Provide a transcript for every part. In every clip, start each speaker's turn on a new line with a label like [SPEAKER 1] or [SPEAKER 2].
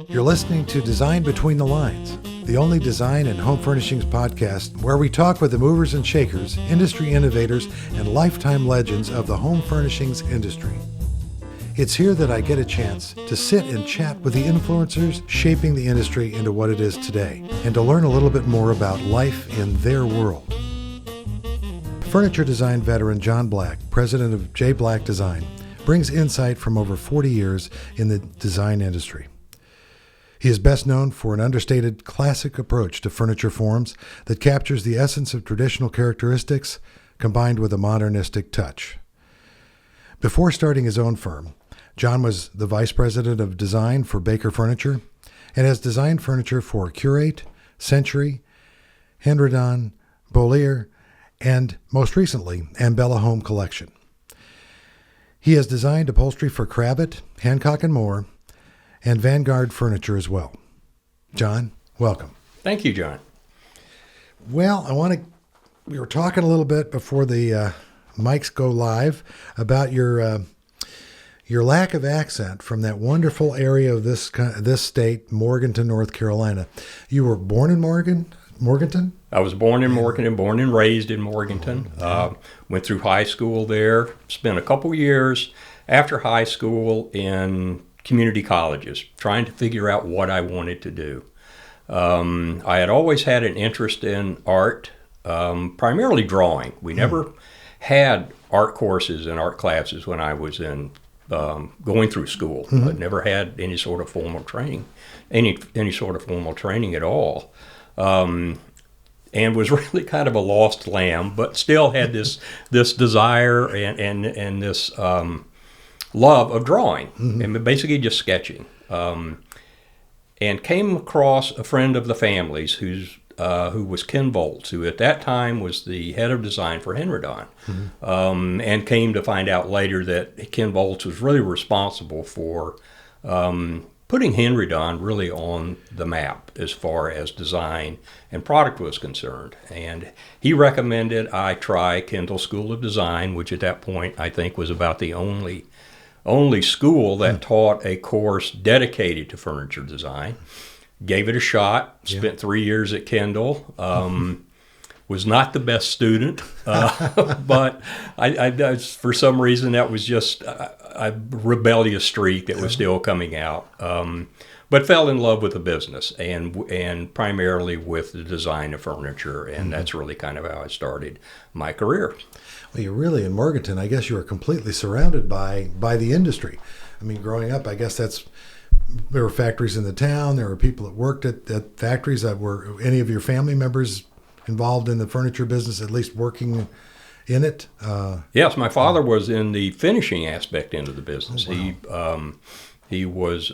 [SPEAKER 1] You're listening to Design Between the Lines, the only design and home furnishings podcast where we talk with the movers and shakers, industry innovators, and lifetime legends of the home furnishings industry. It's here that I get a chance to sit and chat with the influencers shaping the industry into what it is today, and to learn a little bit more about life in their world. Furniture design veteran John Black, president of J. Black Design, brings insight from over 40 years in the design industry. He is best known for an understated classic approach to furniture forms that captures the essence of traditional characteristics combined with a modernistic touch. Before starting his own firm, John was the vice president of design for Baker Furniture and has designed furniture for Curate, Century, Henredon, Beaulieu, and most recently, Ambella Home Collection. He has designed upholstery for Krabbit, Hancock & Moore, and Vanguard Furniture as well. John, welcome.
[SPEAKER 2] Thank you, John.
[SPEAKER 1] Well, we were talking a little bit before the mics go live about your lack of accent from that wonderful area of this state, Morganton, North Carolina. You were born in Morganton?
[SPEAKER 2] I was born in Morganton, born and raised in Morganton. Went through high school there, spent a couple years after high school in community colleges, trying to figure out what I wanted to do. I had always had an interest in art, primarily drawing. We never had art courses and art classes when I was in going through school. I never had any sort of formal training, any sort of formal training at all. And was really kind of a lost lamb, but still had this desire and this love of drawing, and basically just sketching. And came across a friend of the family's who was Ken Volz, who at that time was the head of design for Henredon, and came to find out later that Ken Volz was really responsible for putting Henredon really on the map as far as design and product was concerned. And he recommended I try Kendall School of Design, which at that point I think was about the only school that taught a course dedicated to furniture design. Gave it a shot, spent 3 years at Kendall. Was not the best student, but I for some reason that was just a rebellious streak that was still coming out. But fell in love with the business and primarily with the design of furniture, and that's really kind of how I started my career.
[SPEAKER 1] Well, you're really in Morganton. I guess you were completely surrounded by the industry. I mean, growing up, I guess there were factories in the town. There were people that worked at factories. That were any of your family members involved in the furniture business, at least working in it?
[SPEAKER 2] Yes, my father was in the finishing aspect end of the business. Oh, wow. He was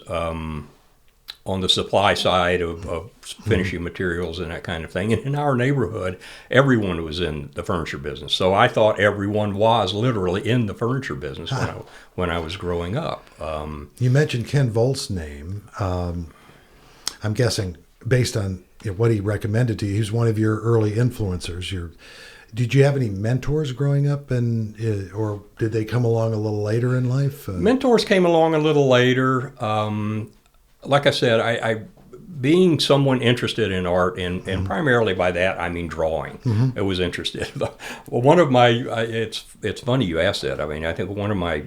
[SPEAKER 2] on the supply side of finishing materials and that kind of thing. And in our neighborhood, everyone was in the furniture business. So I thought everyone was literally in the furniture business when I was growing up.
[SPEAKER 1] You mentioned Ken Volz's name. I'm guessing based on what he recommended to you. He was one of your early influencers. Did you have any mentors growing up, or did they come along a little later in life?
[SPEAKER 2] Mentors came along a little later. Like I said, I being someone interested in art, and primarily by that I mean drawing. I was interested. Well, one of my it's funny you asked that. I mean, I think one of my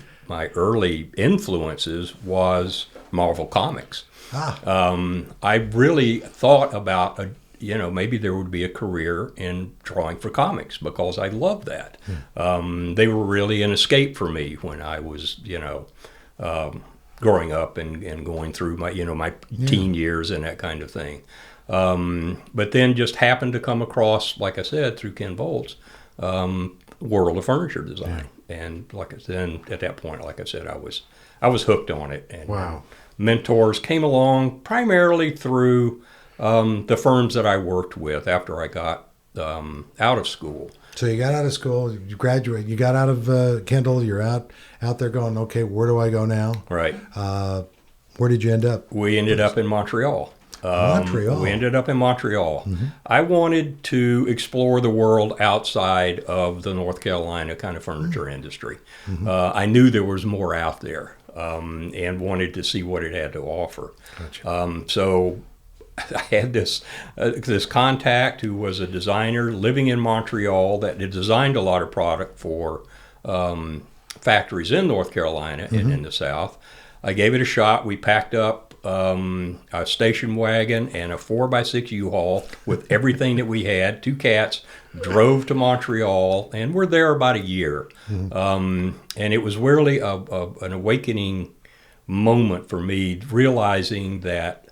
[SPEAKER 2] early influences was Marvel Comics. I really thought about maybe there would be a career in drawing for comics because I loved that. They were really an escape for me when I was growing up and going through my teen years and that kind of thing. But then just happened to come across, like I said, through Ken Volz, world of furniture design. And like I said, at that point, like I said, I was hooked on it. And
[SPEAKER 1] wow.
[SPEAKER 2] Mentors came along primarily through the firms that I worked with after I got out of school.
[SPEAKER 1] So you got out of school, you graduated, you got out of Kendall, you're out there going, okay, where do I go now?
[SPEAKER 2] Right.
[SPEAKER 1] Where did you end up?
[SPEAKER 2] We ended up in Montreal. We ended up in Montreal. I wanted to explore the world outside of the North Carolina kind of furniture industry. I knew there was more out there. and wanted to see what it had to offer.
[SPEAKER 1] Gotcha.
[SPEAKER 2] So I had this contact who was a designer living in Montreal that had designed a lot of product for factories in North Carolina and in the South. I gave it a shot. We packed up a station wagon and a 4x6 U-Haul with everything that we had, 2 cats, drove to Montreal, and we're there about a year. And it was really an awakening moment for me, realizing that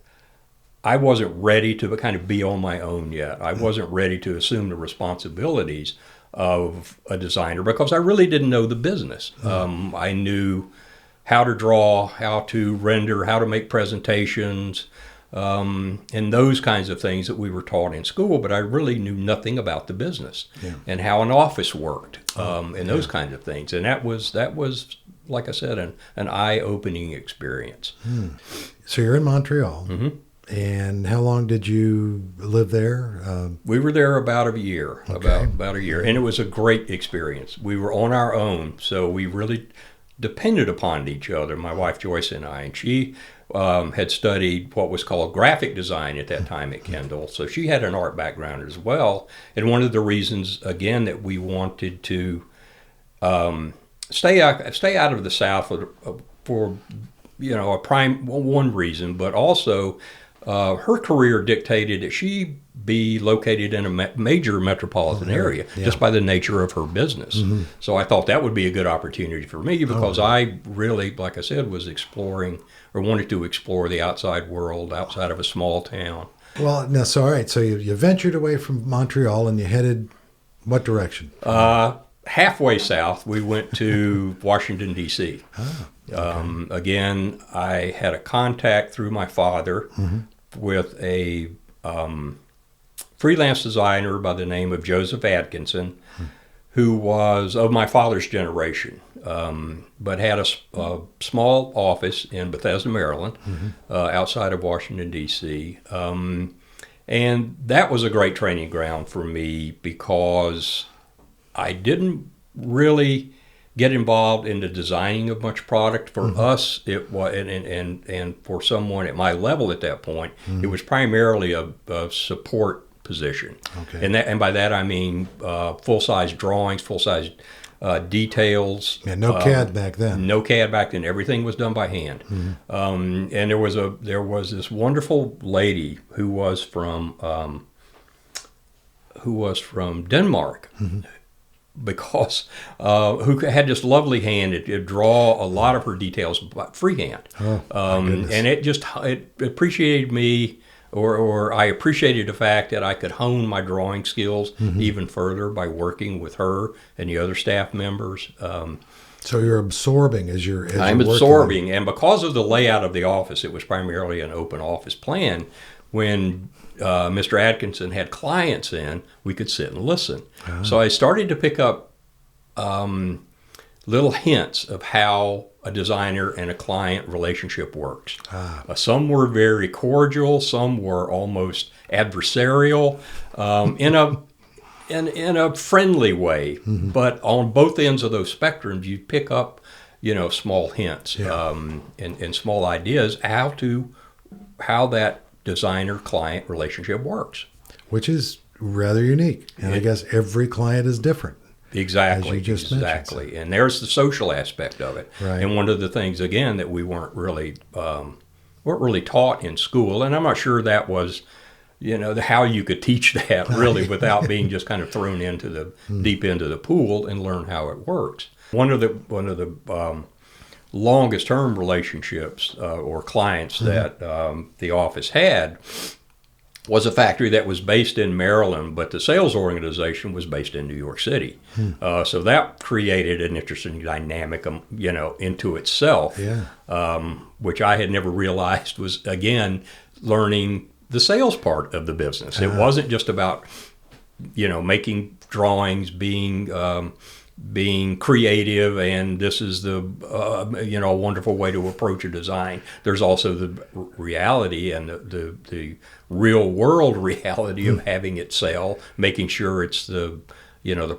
[SPEAKER 2] I wasn't ready to kind of be on my own yet. I wasn't ready to assume the responsibilities of a designer because I really didn't know the business. I knew how to draw, how to render, how to make presentations, and those kinds of things that we were taught in school, but I really knew nothing about the business and how an office worked, and those kinds of things. And that was, like I said, an eye-opening experience.
[SPEAKER 1] So you're in Montreal. And how long did you live there?
[SPEAKER 2] We were there about a year,
[SPEAKER 1] Okay.
[SPEAKER 2] about a year, and it was a great experience. We were on our own, so we really depended upon each other, my wife Joyce and I. And she had studied what was called graphic design at that time at Kendall, so she had an art background as well. And one of the reasons, again, that we wanted to stay out of the South for one reason, but also her career dictated that she be located in a major metropolitan area just by the nature of her business. So I thought that would be a good opportunity for me because I really, like I said, was exploring or wanted to explore the outside world outside of a small town.
[SPEAKER 1] Well, no, so all right. So you ventured away from Montreal and you headed what direction?
[SPEAKER 2] Halfway south, we went to Washington, D.C.
[SPEAKER 1] Okay.
[SPEAKER 2] Again, I had a contact through my father with a freelance designer by the name of Joseph Atkinson, who was of my father's generation, but had a small office in Bethesda, Maryland, outside of Washington, D.C. And that was a great training ground for me because I didn't really get involved in the designing of much product. For us, it was, and for someone at my level at that point, it was primarily a support position.
[SPEAKER 1] Okay.
[SPEAKER 2] And by that I mean full-size drawings, full-size details.
[SPEAKER 1] Yeah, no CAD back then.
[SPEAKER 2] No CAD back then. Everything was done by hand. And there was this wonderful lady who was from Denmark. Because who had this lovely hand, it draw a lot of her details freehand, and it appreciated me, or I appreciated the fact that I could hone my drawing skills even further by working with her and the other staff members.
[SPEAKER 1] So you're absorbing as you're
[SPEAKER 2] I'm
[SPEAKER 1] working.
[SPEAKER 2] absorbing, and because of the layout of the office, it was primarily an open office plan. When Mr. Atkinson had clients in, we could sit and listen. So I started to pick up little hints of how a designer and a client relationship works. Some were very cordial, some were almost adversarial, in a friendly way. But on both ends of those spectrums, you pick up, small hints and small ideas how that designer-client relationship works.
[SPEAKER 1] Which is rather unique. And I guess every client is different.
[SPEAKER 2] Exactly.
[SPEAKER 1] As you just
[SPEAKER 2] exactly. And there's the social aspect of it.
[SPEAKER 1] Right.
[SPEAKER 2] And one of the things, again, that we weren't really taught in school, and I'm not sure that was, how you could teach that really without being just kind of thrown into the deep into the pool and learn how it works. One of the longest term relationships or clients that the office had was a factory that was based in Maryland, but the sales organization was based in New York City. So that created an interesting dynamic, into itself, which I had never realized was, again, learning the sales part of the business. It wasn't just about, making drawings, being creative, and this is the a wonderful way to approach a design. There's also the reality and the real world reality of having it sell, making sure it's the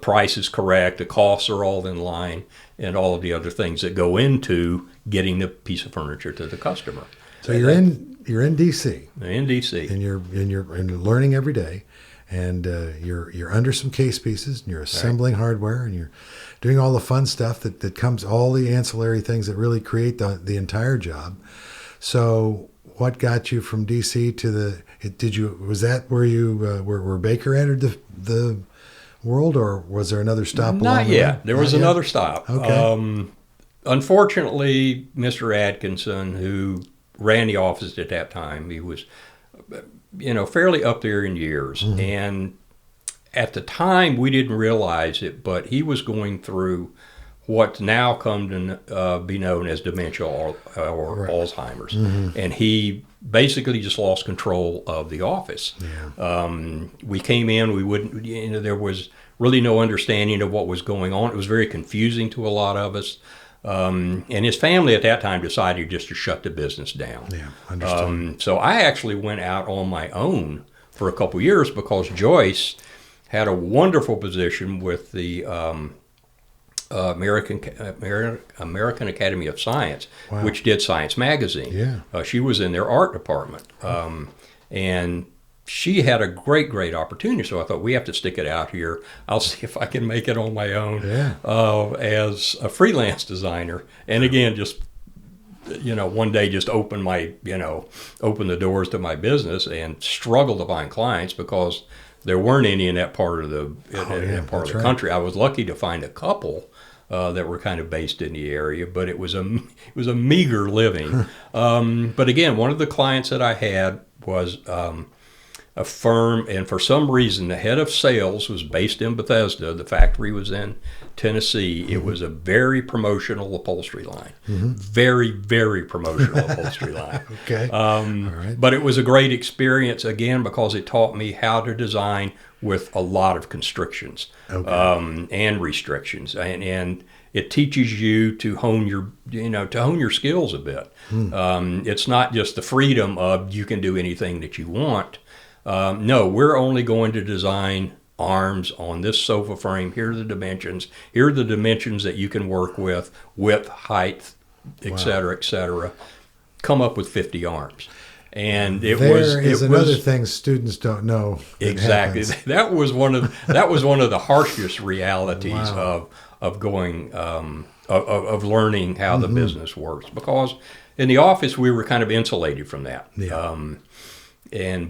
[SPEAKER 2] price is correct, the costs are all in line, and all of the other things that go into getting the piece of furniture to the customer.
[SPEAKER 1] So you're in DC.
[SPEAKER 2] In DC.
[SPEAKER 1] And you're learning every day, and you're under some case pieces, and you're assembling hardware, and you're doing all the fun stuff that comes, all the ancillary things that really create the entire job. So what got you from DC to was that where you where Baker entered the world, or was there another stop along the way?
[SPEAKER 2] Not yet. There was another stop.
[SPEAKER 1] Okay.
[SPEAKER 2] Unfortunately, Mr. Atkinson, who ran the office at that time, he was, fairly up there in years. Mm-hmm. And at the time, we didn't realize it, but he was going through what's now come to be known as dementia or Alzheimer's. Mm-hmm. And he basically just lost control of the office. Yeah. We came in, there was really no understanding of what was going on. It was very confusing to a lot of us. And his family at that time decided just to shut the business down.
[SPEAKER 1] Yeah, understood.
[SPEAKER 2] So I actually went out on my own for a couple years because Joyce had a wonderful position with the American Academy of Science, wow. which did Science Magazine.
[SPEAKER 1] Yeah.
[SPEAKER 2] She was in their art department. And she had a great opportunity, so I thought, we have to stick it out here. I'll see if I can make it on my own as a freelance designer. And again, just, one day just open the doors to my business and struggle to find clients because there weren't any in that part of the country. I was lucky to find a couple that were kind of based in the area, but it was a meager living. But again, one of the clients that I had was a firm, and for some reason, the head of sales was based in Bethesda. The factory was in Tennessee. Mm-hmm. It was a very promotional upholstery line. Mm-hmm. Very, very promotional upholstery line.
[SPEAKER 1] Okay. All right.
[SPEAKER 2] But it was a great experience, again, because it taught me how to design with a lot of constrictions and restrictions. And it teaches you to hone your skills a bit. It's not just the freedom of you can do anything that you want. No, we're only going to design arms on this sofa frame. Here are the dimensions. Here are the dimensions that you can work with, width, height, et cetera, et cetera. Come up with 50 arms. And
[SPEAKER 1] there is another thing students don't know.
[SPEAKER 2] Exactly.
[SPEAKER 1] Happens.
[SPEAKER 2] That was one of the harshest realities of going of learning how the business works, because in the office we were kind of insulated from that.
[SPEAKER 1] Yeah.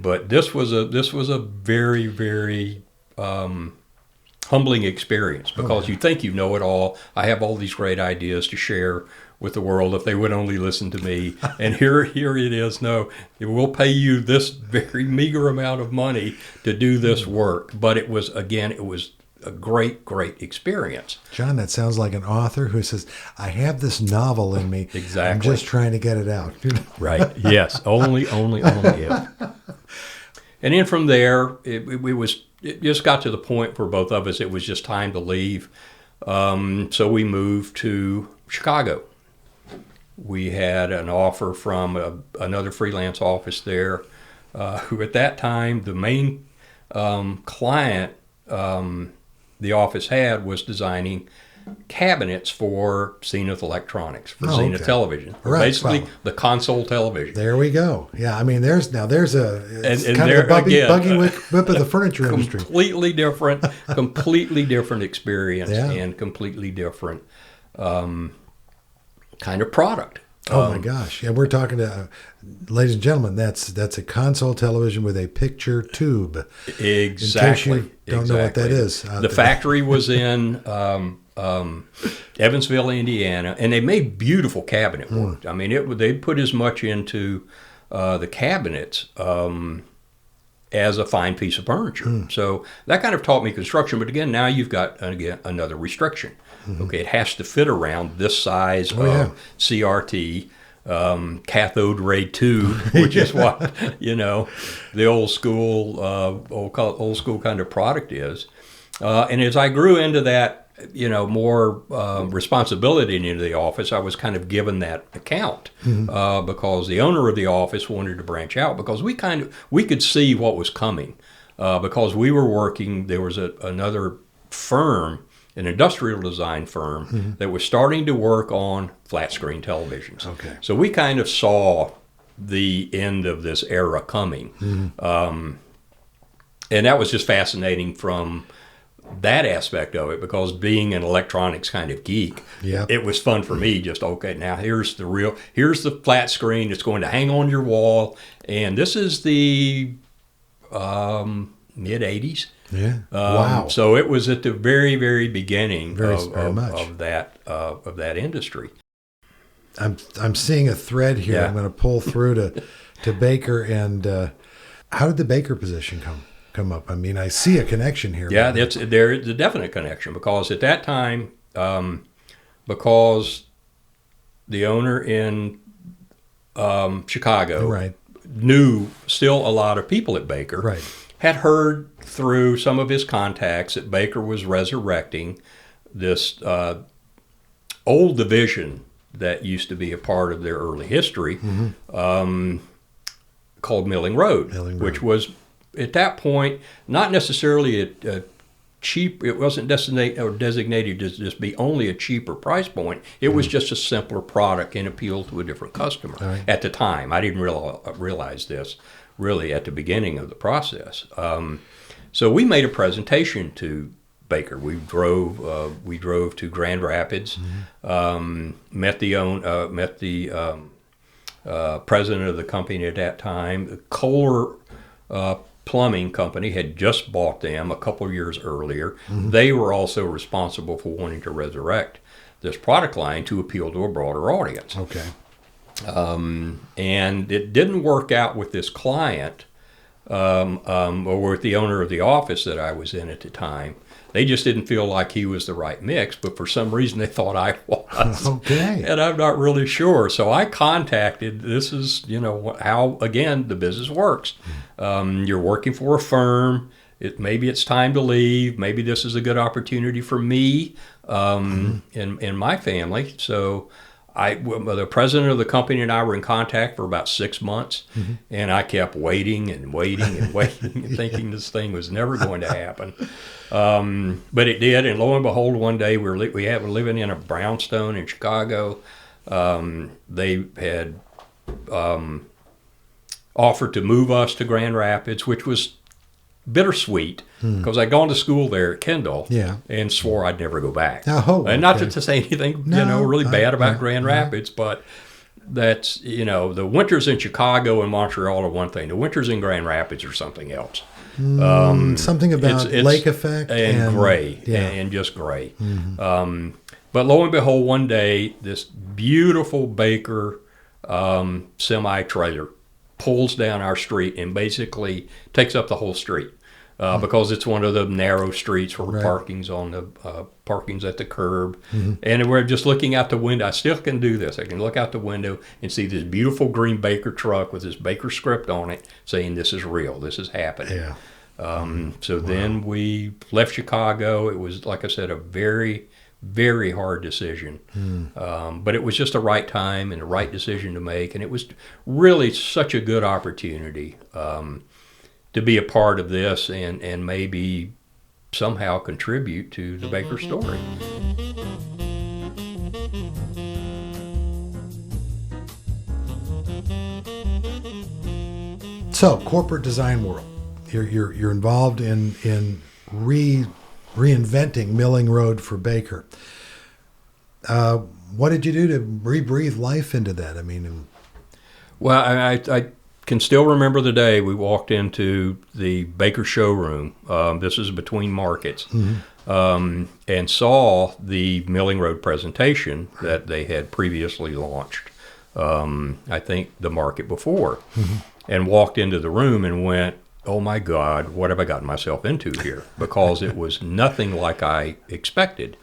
[SPEAKER 2] But this was a very, very humbling experience, because you think you know it all. I have all these great ideas to share with the world if they would only listen to me. And here it is. No, it will pay you this very meager amount of money to do this work. But it was a great experience.
[SPEAKER 1] John, that sounds like an author who says, I have this novel in me.
[SPEAKER 2] Exactly.
[SPEAKER 1] I'm just trying to get it out.
[SPEAKER 2] Right. Yes. Only if. And then from there, it just got to the point for both of us, it was just time to leave. So we moved to Chicago. We had an offer from another freelance office there, who at that time, the main client the office had was designing cabinets for Zenith Electronics, for Zenith Television.
[SPEAKER 1] Right.
[SPEAKER 2] Basically, the console television.
[SPEAKER 1] There we go. Yeah, I mean, there's kind of the buggy whip of the furniture industry.
[SPEAKER 2] Completely different experience and completely different kind of product.
[SPEAKER 1] Oh my gosh! Yeah, we're talking to, ladies and gentlemen. That's a console television with a picture tube.
[SPEAKER 2] Exactly.
[SPEAKER 1] In case you don't know what that is.
[SPEAKER 2] The factory was in Evansville, Indiana, and they made beautiful cabinet work. I mean, they put as much into the cabinets as a fine piece of furniture. So that kind of taught me construction. But again, now you've got another restriction. Okay, it has to fit around this size of CRT, cathode ray tube, which is what the old school kind of product is. And as I grew into that, more responsibility into the office, I was kind of given that account because the owner of the office wanted to branch out, because we could see what was coming because we were working. There was another firm an industrial design firm that was starting to work on flat screen televisions.
[SPEAKER 1] Okay.
[SPEAKER 2] So we kind of saw the end of this era coming. And that was just fascinating from that aspect of it, because being an electronics kind of geek, it was fun for me. Just, okay, now here's the flat screen. It's going to hang on your wall. And this is the mid 80s.
[SPEAKER 1] Yeah. Wow.
[SPEAKER 2] So it was at the very, very beginning
[SPEAKER 1] Very
[SPEAKER 2] of that industry.
[SPEAKER 1] I'm seeing a thread here. I'm going to pull through to Baker. And how did the Baker position come up? I mean, I see a connection here.
[SPEAKER 2] Yeah, there's a definite connection, because at that time, because the owner in Chicago knew still a lot of people at Baker, had heard through some of his contacts that Baker was resurrecting this old division that used to be a part of their early history, called Milling Road, which was, at that point, not necessarily a cheap. It wasn't designated to just be only a cheaper price point. It was just a simpler product and appealed to a different customer at the time. I didn't realize this really at the beginning of the process. So we made a presentation to Baker. We drove to Grand Rapids, met the president of the company at that time. Kohler Plumbing Company had just bought them a couple years earlier. They were also responsible for wanting to resurrect this product line to appeal to a broader audience.
[SPEAKER 1] Okay.
[SPEAKER 2] And it didn't work out with this client, or with the owner of the office that I was in at the time. They just didn't feel like he was the right mix, but for some reason they thought I was. Okay. And I'm not really sure. So I contacted, this is, how, again, the business works. You're working for a firm. Maybe it's time to leave. Maybe this is a good opportunity for me and my family. So the president of the company and I were in contact for about 6 months, and I kept waiting and waiting and waiting and thinking this thing was never going to happen. But it did, and lo and behold, one day we were living in a brownstone in Chicago. They had offered to move us to Grand Rapids, which was bittersweet, because I'd gone to school there at Kendall and swore I'd never go back. And not to say anything really bad about Grand Rapids, but that's, the winters in Chicago and Montreal are one thing. The winters in Grand Rapids are something else.
[SPEAKER 1] Something about lake effect
[SPEAKER 2] and gray, and just gray. But lo and behold, one day this beautiful Baker semi-trailer pulls down our street and basically takes up the whole street, because it's one of the narrow streets where parking's on the parking's at the curb, and we're just looking out the window. I still can do this. I can look out the window and see this beautiful green Baker truck with this Baker script on it, saying this is real, this is happening. Then we left Chicago. It was, like I said, a very, very hard decision, but it was just the right time and the right decision to make, and it was really such a good opportunity to be a part of this and maybe somehow contribute to the Baker story.
[SPEAKER 1] So, corporate design world, you're involved in reinventing Milling Road for Baker. What did you do to rebreathe life into that? I mean,
[SPEAKER 2] well, I can still remember the day we walked into the Baker showroom. This is between markets, and saw the Milling Road presentation that they had previously launched. I think the market before, and walked into the room and went, oh my God, what have I gotten myself into here? Because it was nothing like I expected.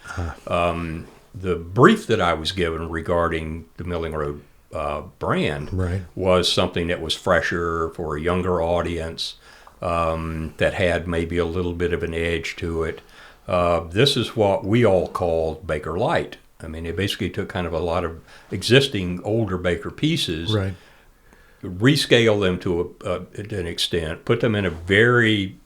[SPEAKER 2] The brief that I was given regarding the Milling Road brand was something that was fresher for a younger audience, that had maybe a little bit of an edge to it. This is what we all call Baker Light. I mean, it basically took kind of a lot of existing older Baker pieces, rescale them to an extent, put them in a very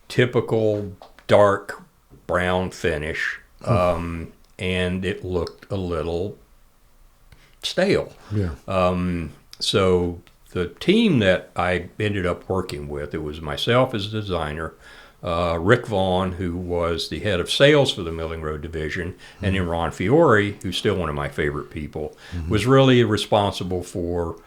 [SPEAKER 2] typical dark brown finish, and it looked a little stale.
[SPEAKER 1] Yeah.
[SPEAKER 2] So the team that I ended up working with, it was myself as a designer, Rick Vaughn, who was the head of sales for the Milling Road division, and then Ron Fiore, who's still one of my favorite people, was really responsible for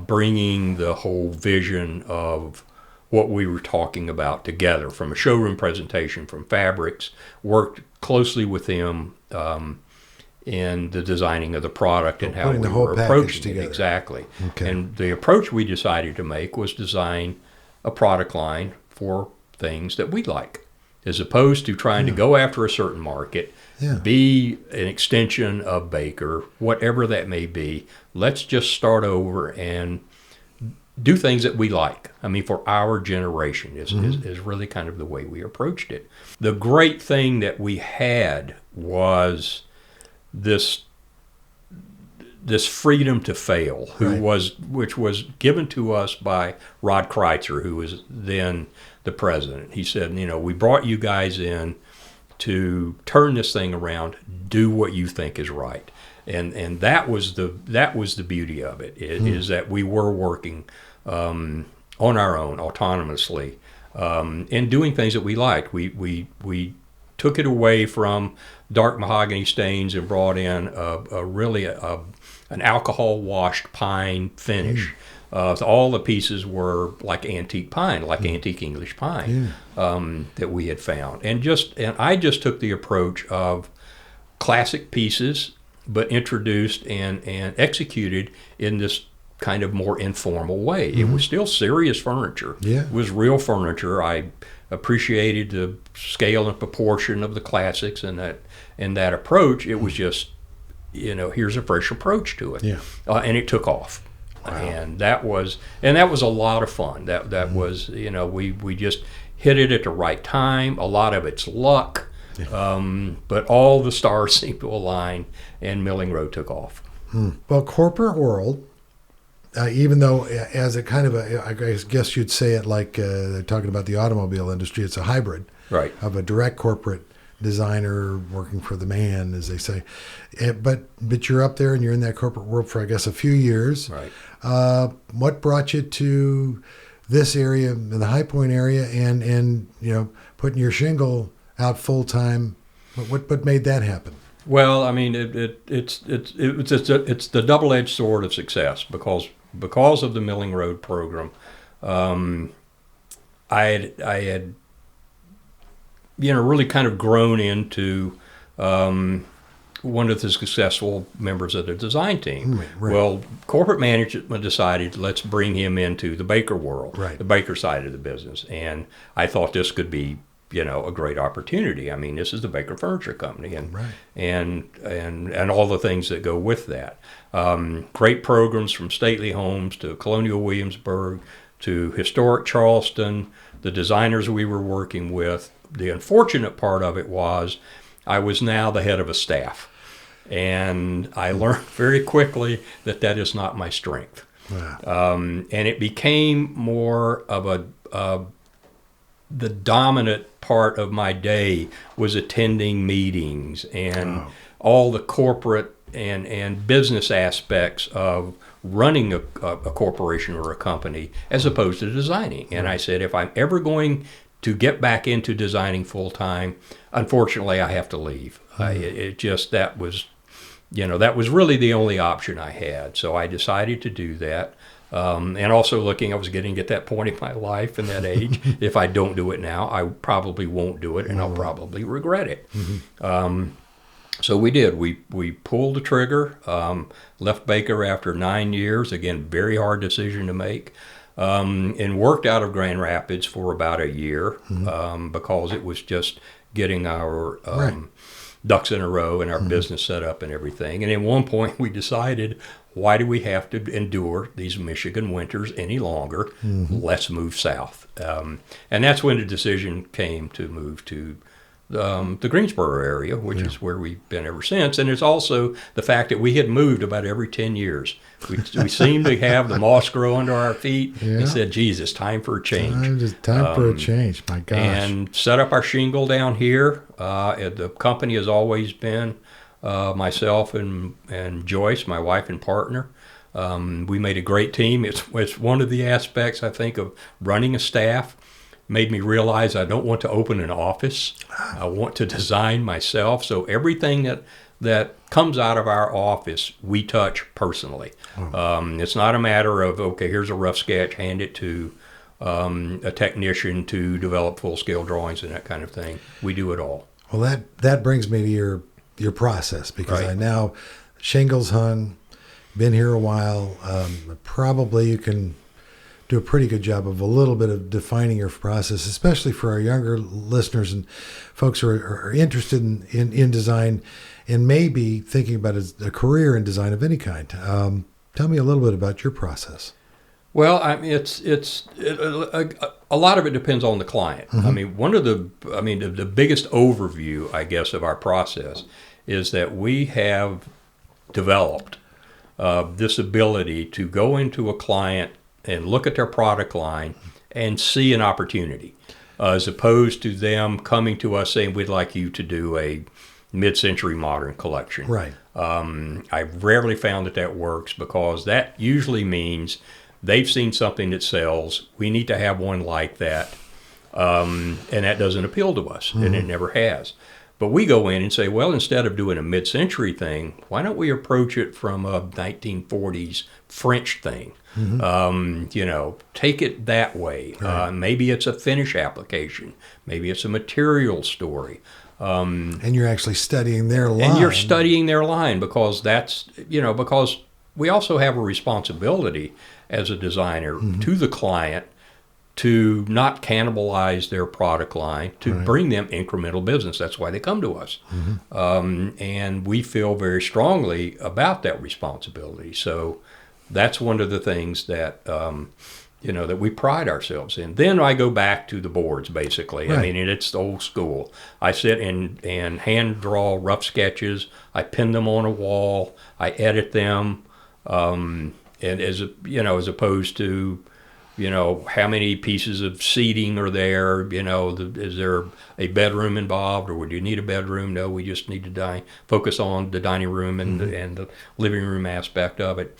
[SPEAKER 2] bringing the whole vision of what we were talking about together from a showroom presentation, from fabrics, worked closely with him in the designing of the product and how we were approaching it. Exactly.
[SPEAKER 1] Okay.
[SPEAKER 2] And the approach we decided to make was design a product line for things that we like, as opposed to trying to go after a certain market, be an extension of Baker, whatever that may be. Let's just start over and do things that we like. I mean, for our generation is really kind of the way we approached it. The great thing that we had was this freedom to fail, which was given to us by Rod Kreitzer, who was then the president. He said, we brought you guys in to turn this thing around, do what you think is right. And that was the beauty of it, is that we were working on our own, autonomously, and doing things that we liked. We took it away from dark mahogany stains and brought in an alcohol washed pine finish. All the pieces were like antique pine, like antique English pine, that we had found. And I just took the approach of classic pieces, but introduced and executed in this kind of more informal way. It was still serious furniture. It was real furniture. I appreciated the scale and proportion of the classics and that approach. It was just, here's a fresh approach to it. And it took off. Wow. And that was a lot of fun. That was, we just hit it at the right time. A lot of it's luck. But all the stars seemed to align, and Milling Road took off.
[SPEAKER 1] Well, corporate world, even though as a kind of I guess you'd say it like talking about the automobile industry, it's a hybrid of a direct corporate designer working for the man, as they say. But you're up there and you're in that corporate world for, I guess, a few years.
[SPEAKER 2] Right.
[SPEAKER 1] What brought you to this area, in the High Point area, and putting your shingle out full time? What made that happen?
[SPEAKER 2] Well, I mean, it's the double-edged sword of success because of the Milling Road program. I had really kind of grown into one of the successful members of the design team.
[SPEAKER 1] Right.
[SPEAKER 2] Well, corporate management decided, let's bring him into the Baker world,
[SPEAKER 1] the
[SPEAKER 2] Baker side of the business, and I thought this could be a great opportunity. I mean, this is the Baker Furniture Company, and all the things that go with that. Great programs from stately homes to Colonial Williamsburg to historic Charleston, the designers we were working with. The unfortunate part of it was I was now the head of a staff, and I learned very quickly that is not my strength.
[SPEAKER 1] Wow.
[SPEAKER 2] And it became more of the dominant part of my day was attending meetings and all the corporate and business aspects of running a corporation or a company as opposed to designing. And I said, if I'm ever going to get back into designing full time, unfortunately, I have to leave. That was really the only option I had. So I decided to do that. And also I was getting at that point in my life and that age. If I don't do it now, I probably won't do it, and I'll probably regret it. So we did. We pulled the trigger, left Baker after 9 years. Again, very hard decision to make. And worked out of Grand Rapids for about a year because it was just getting our ducks in a row and our business set up and everything. And at one point we decided, why do we have to endure these Michigan winters any longer? Let's move south. And that's when the decision came to move to the Greensboro area, which is where we've been ever since. And it's also the fact that we had moved about every 10 years. We seemed to have the moss grow under our feet and said, geez, it's time for a change.
[SPEAKER 1] Time for a change, my gosh.
[SPEAKER 2] And set up our shingle down here. The company has always been myself and Joyce, my wife and partner. We made a great team. It's one of the aspects, I think, of running a staff. Made me realize I don't want to open an office. I want to design myself. So everything that comes out of our office, we touch personally. It's not a matter of, okay, here's a rough sketch, hand it to a technician to develop full-scale drawings and that kind of thing. We do it all.
[SPEAKER 1] Well, that brings me to your process, because I now shingles hung, been here a while. Probably you can do a pretty good job of a little bit of defining your process, especially for our younger listeners and folks who are interested in design and maybe thinking about a career in design of any kind. Tell me a little bit about your process.
[SPEAKER 2] Well, I mean, a lot of it depends on the client. I mean, the biggest overview, I guess, of our process is that we have developed this ability to go into a client and look at their product line and see an opportunity, as opposed to them coming to us saying, we'd like you to do a mid-century modern collection.
[SPEAKER 1] Right.
[SPEAKER 2] I've rarely found that works, because that usually means they've seen something that sells. We need to have one like that. And that doesn't appeal to us, and it never has. But we go in and say, well, instead of doing a mid-century thing, why don't we approach it from a 1940s French thing? Take it that way.
[SPEAKER 1] Right.
[SPEAKER 2] Maybe it's a finish application. Maybe it's a material story.
[SPEAKER 1] And you're actually studying their line.
[SPEAKER 2] And you're studying their line, because because we also have a responsibility as a designer to the client to not cannibalize their product line, to bring them incremental business. That's why they come to us. And we feel very strongly about that responsibility. So that's one of the things that, that we pride ourselves in. Then I go back to the boards, basically.
[SPEAKER 1] Right.
[SPEAKER 2] I mean, it's the old school. I sit and hand draw rough sketches. I pin them on a wall. I edit them. And as opposed to, how many pieces of seating are there? Is there a bedroom involved, or would you need a bedroom? No, we just need to focus on the dining room and the living room aspect of it.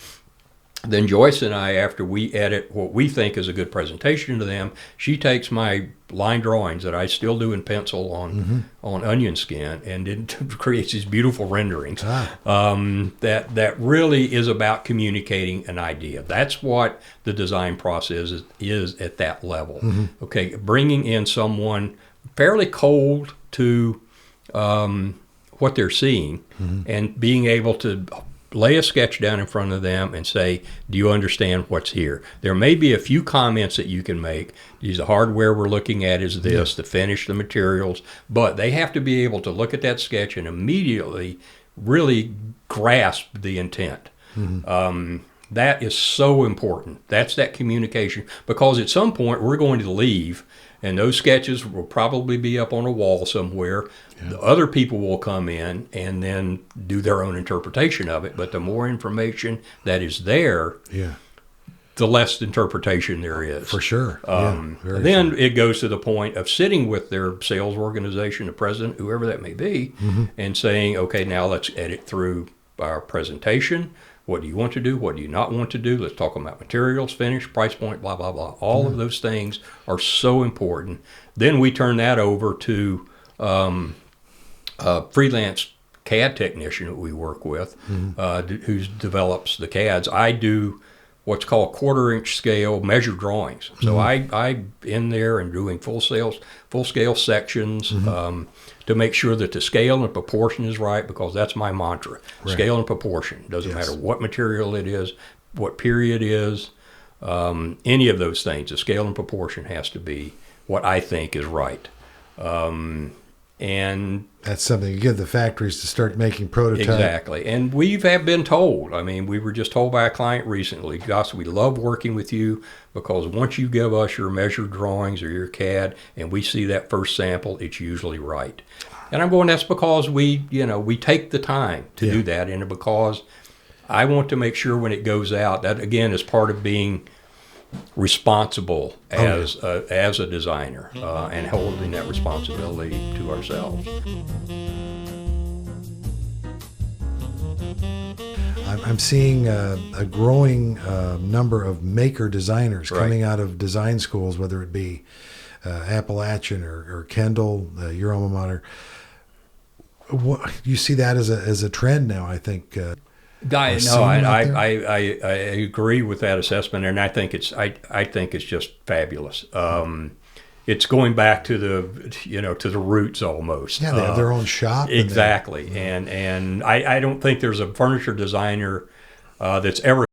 [SPEAKER 2] Then Joyce and I, after we edit what we think is a good presentation to them, she takes my line drawings that I still do in pencil on onion skin, and it creates these beautiful renderings. That really is about communicating an idea. That's what the design process is at that level. Okay, bringing in someone fairly cold to what they're seeing, and being able to lay a sketch down in front of them and say, do you understand what's here? There may be a few comments that you can make. The hardware we're looking at is this, the finish, the materials, but they have to be able to look at that sketch and immediately really grasp the intent. That is so important. That's that communication, because at some point we're going to leave, and those sketches will probably be up on a wall somewhere. The other people will come in and then do their own interpretation of it. But the more information that is there, the less interpretation there is.
[SPEAKER 1] For sure.
[SPEAKER 2] Then it goes to the point of sitting with their sales organization, the president, whoever that may be, and saying, okay, now let's edit through our presentation. What do you want to do? What do you not want to do? Let's talk about materials, finish, price point, blah, blah, blah. All of those things are so important. Then we turn that over to a freelance CAD technician that we work with, who develops the CADs. I do what's called quarter-inch scale measure drawings. So I'm in there and doing full-scale sections, to make sure that the scale and proportion is right, because that's my mantra. Right. Scale and proportion. Doesn't matter what material it is, what period it is, any of those things. The scale and proportion has to be what I think is right. And
[SPEAKER 1] that's something you give the factories to start making prototypes.
[SPEAKER 2] Exactly. And we have been told, I mean, we were just told by a client recently, Gus, we love working with you because once you give us your measured drawings or your CAD and we see that first sample, it's usually right. And I'm going, that's because we take the time to do that, and because I want to make sure when it goes out, that again is part of being responsible as a designer, and holding that responsibility to ourselves.
[SPEAKER 1] I'm seeing a growing number of maker designers coming out of design schools, whether it be Appalachian or Kendall, your alma mater. You see that as a trend now, I think.
[SPEAKER 2] I agree with that assessment, and I think it's just fabulous. It's going back to the roots almost.
[SPEAKER 1] Yeah, they have their own shop.
[SPEAKER 2] Exactly, and I don't think there's a furniture designer that's ever